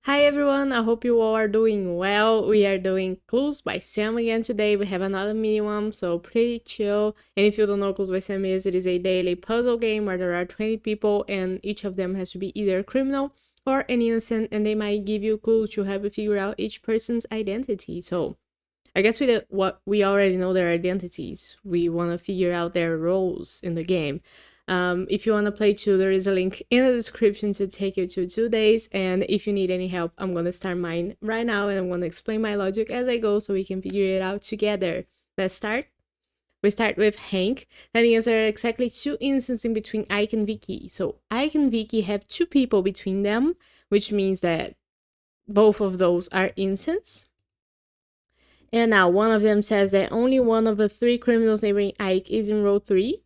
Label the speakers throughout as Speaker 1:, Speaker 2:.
Speaker 1: Hi everyone, I hope you all are doing well. We are doing Clues by Sam again today. We have another mini one, so pretty chill. And if you don't know Clues by Sam is, it is a daily puzzle game where there are 20 people and each of them has to be either a criminal or an innocent, and they might give you clues to help you figure out each person's identity. So I guess we already know their identities. We want to figure out their roles in the game. If you want to play too, there is a link in the description to take you to 2 days. And if you need any help, I'm going to start mine right now and I'm going to explain my logic as I go so we can figure it out together. Let's start. We start with Hank. That means there are exactly 2 instances in between Ike and Vicky. So Ike and Vicky have 2 people between them, which means that both of those are innocents. And now one of them says that only one of the 3 criminals neighboring Ike is in row 3.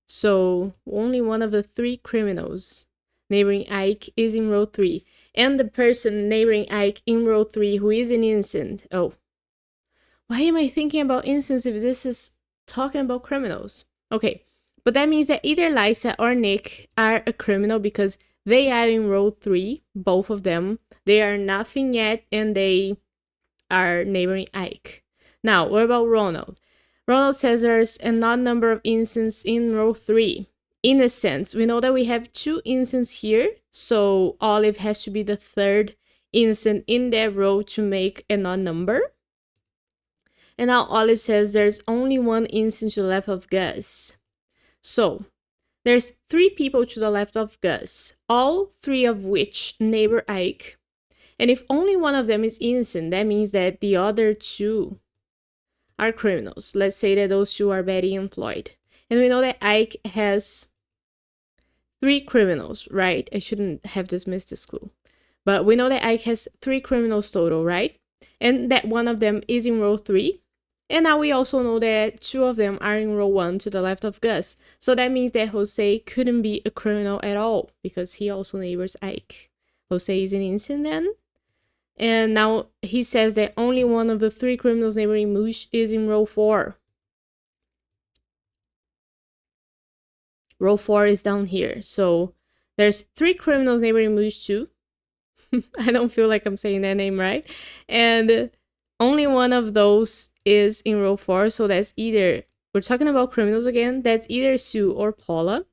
Speaker 1: So only one of the 3 criminals neighboring Ike is in row 3. And the person neighboring Ike in row 3 who is an innocent. Oh, why am I thinking about innocents if this is talking about criminals? Okay, but that means that either Lisa or Nick are a criminal because they are in row 3, both of them. They are nothing yet and they are neighboring Ike. Now, what about Ronald? Ronald says there's an odd number of innocents in row 3. Innocents. We know that we have 2 innocents here, so Olive has to be the 3rd innocent in that row to make an odd number. And now Olive says there's only 1 innocent to the left of Gus. So, there's 3 people to the left of Gus, all 3 of which neighbor Ike. And if only one of them is innocent, that means that the other 2 are criminals. Let's say that those 2 are Betty and Floyd. And we know that Ike has 3 criminals, right? I shouldn't have dismissed this clue. But we know that Ike has 3 criminals total, right? And that one of them is in row 3. And now we also know that 2 of them are in row 1 to the left of Gus. So that means that Jose couldn't be a criminal at all because he also neighbors Ike. Jose is an innocent then. And now he says that only one of the 3 criminals neighboring Moosh is in row 4. Row 4 is down here. So there's 3 criminals neighboring Moosh too. I don't feel like I'm saying that name right. And only one of those is in row 4. So that's either, we're talking about criminals again, that's either Sue or Paula.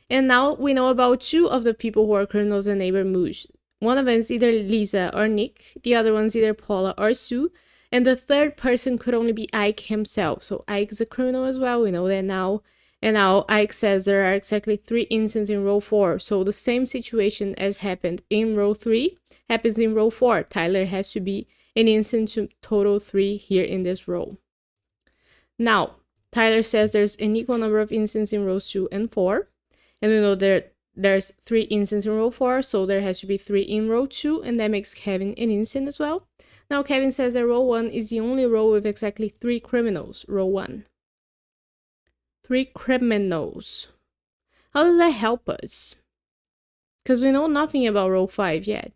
Speaker 1: And now we know about 2 of the people who are criminals and neighbor Moosh. One of them is either Lisa or Nick, the other one's either Paula or Sue, and the 3rd person could only be Ike himself. So Ike's a criminal as well, we know that now. And now Ike says there are exactly 3 instances in row 4. So the same situation as happened in row 3 happens in row 4. Tyler has to be an instance to total 3 here in this row. Now, Tyler says there's an equal number of instances in rows 2 and 4. And we know there's 3 instances in row 4, so there has to be 3 in row 2, and that makes Kevin an instant as well. Now Kevin says that row 1 is the only row with exactly 3 criminals. Row 1. 3 criminals. How does that help us? Because we know nothing about row 5 yet.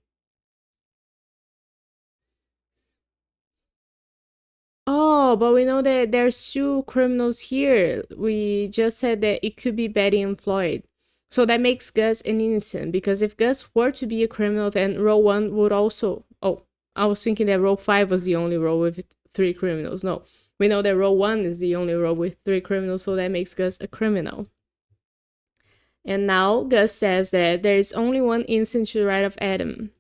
Speaker 1: Oh, but we know that there's 2 criminals here. We just said that it could be Betty and Floyd. So that makes Gus an innocent, because if Gus were to be a criminal, then row 1 would also... Oh, I was thinking that row 5 was the only row with 3 criminals. No, we know that row 1 is the only row with 3 criminals, so that makes Gus a criminal. And now Gus says that there is only 1 instant to the right of Adam.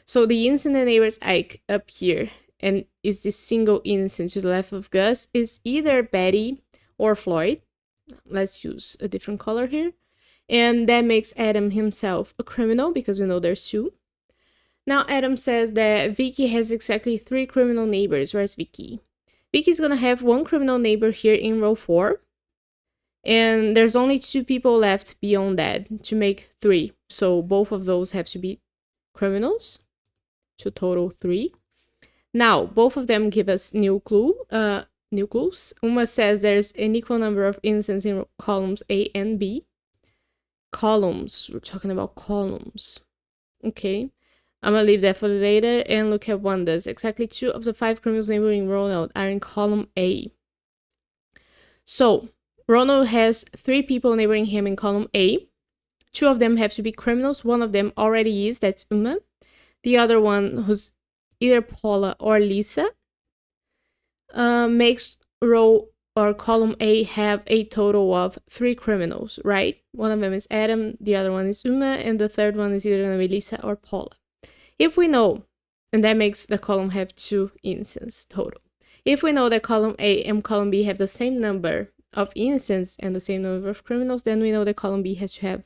Speaker 1: So the instant that neighbors Ike up here and is the single innocent to the left of Gus is either Betty or Floyd. Let's use a different color here. And that makes Adam himself a criminal because we know there's 2. Now Adam says that Vicky has exactly 3 criminal neighbors. Where's Vicky? Vicky's gonna have 1 criminal neighbor here in row 4. And there's only 2 people left beyond that to make 3. So both of those have to be criminals to total 3. Now, both of them give us new clues. Uma says there's an equal number of instances in columns A and B. Columns. We're talking about columns. Okay. I'm gonna leave that for later and look at Wanda's. Exactly 2 of the 5 criminals neighboring Ronald are in column A. So, Ronald has 3 people neighboring him in column A. 2 of them have to be criminals. 1 of them already is, that's Uma. the other one, who's either Paula or Lisa, makes row or column A have a total of 3 criminals, right? One of them is Adam, the other one is Uma, and the third one is either going to be Lisa or Paula. If we know, and that makes the column have 2 innocents total. If we know that column A and column B have the same number of innocents and the same number of criminals, then we know that column B has to have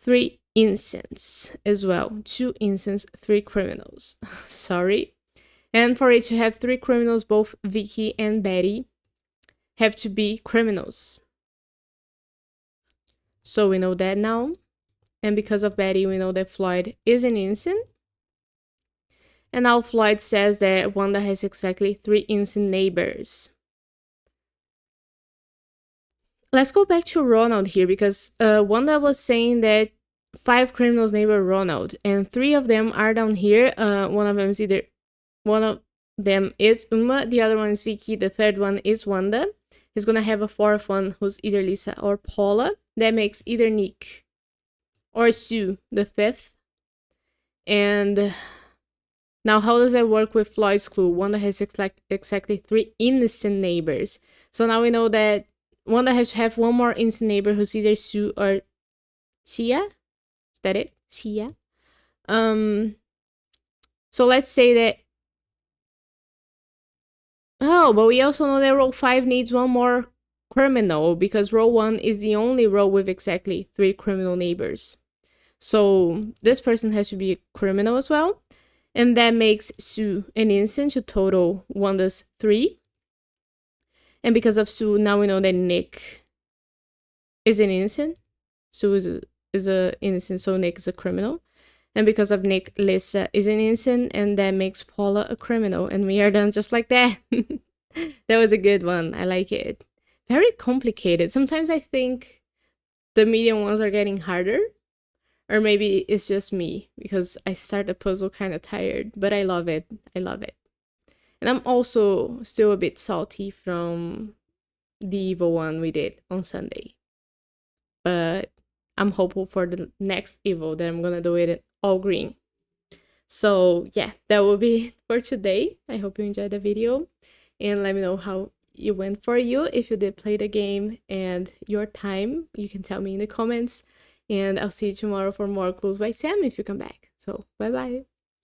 Speaker 1: 3 innocents as well. 2 innocents, 3 criminals. Sorry. And for it to have 3 criminals, both Vicky and Betty have to be criminals. So we know that now. And because of Betty, we know that Floyd is an innocent. And now Floyd says that Wanda has exactly 3 innocent neighbors. Let's go back to Ronald here, because Wanda was saying that 5 criminals neighbor Ronald, and 3 of them are down here. One of them is Uma, the other one is Vicky, the third one is Wanda. He's gonna have a 4th one who's either Lisa or Paula. That makes either Nick or Sue the 5th. And now how does that work with Floyd's clue? Wanda has exactly 3 innocent neighbors. So now we know that Wanda has to have one more innocent neighbor who's either Sue or Sia. Is that it? Sia. So let's say that. Oh, but we also know that row 5 needs one more criminal, because row 1 is the only row with exactly 3 criminal neighbors. So this person has to be a criminal as well. And that makes Sue an innocent to total Wanda's 3. And because of Sue, now we know that Nick is an innocent. Sue is a innocent, so Nick is a criminal. And because of Nick, Lisa is an innocent, and that makes Paula a criminal. And we are done just like that. That was a good one. I like it. Very complicated. Sometimes I think the medium ones are getting harder. Or maybe it's just me, because I start the puzzle kind of tired. But I love it. I love it. And I'm also still a bit salty from the evil one we did on Sunday. But I'm hopeful for the next evil that I'm gonna do it in all green. So yeah, that will be it for today. I hope you enjoyed the video. And let me know how it went for you. If you did play the game and your time, you can tell me in the comments. And I'll see you tomorrow for more Clues by Sam if you come back. So bye bye.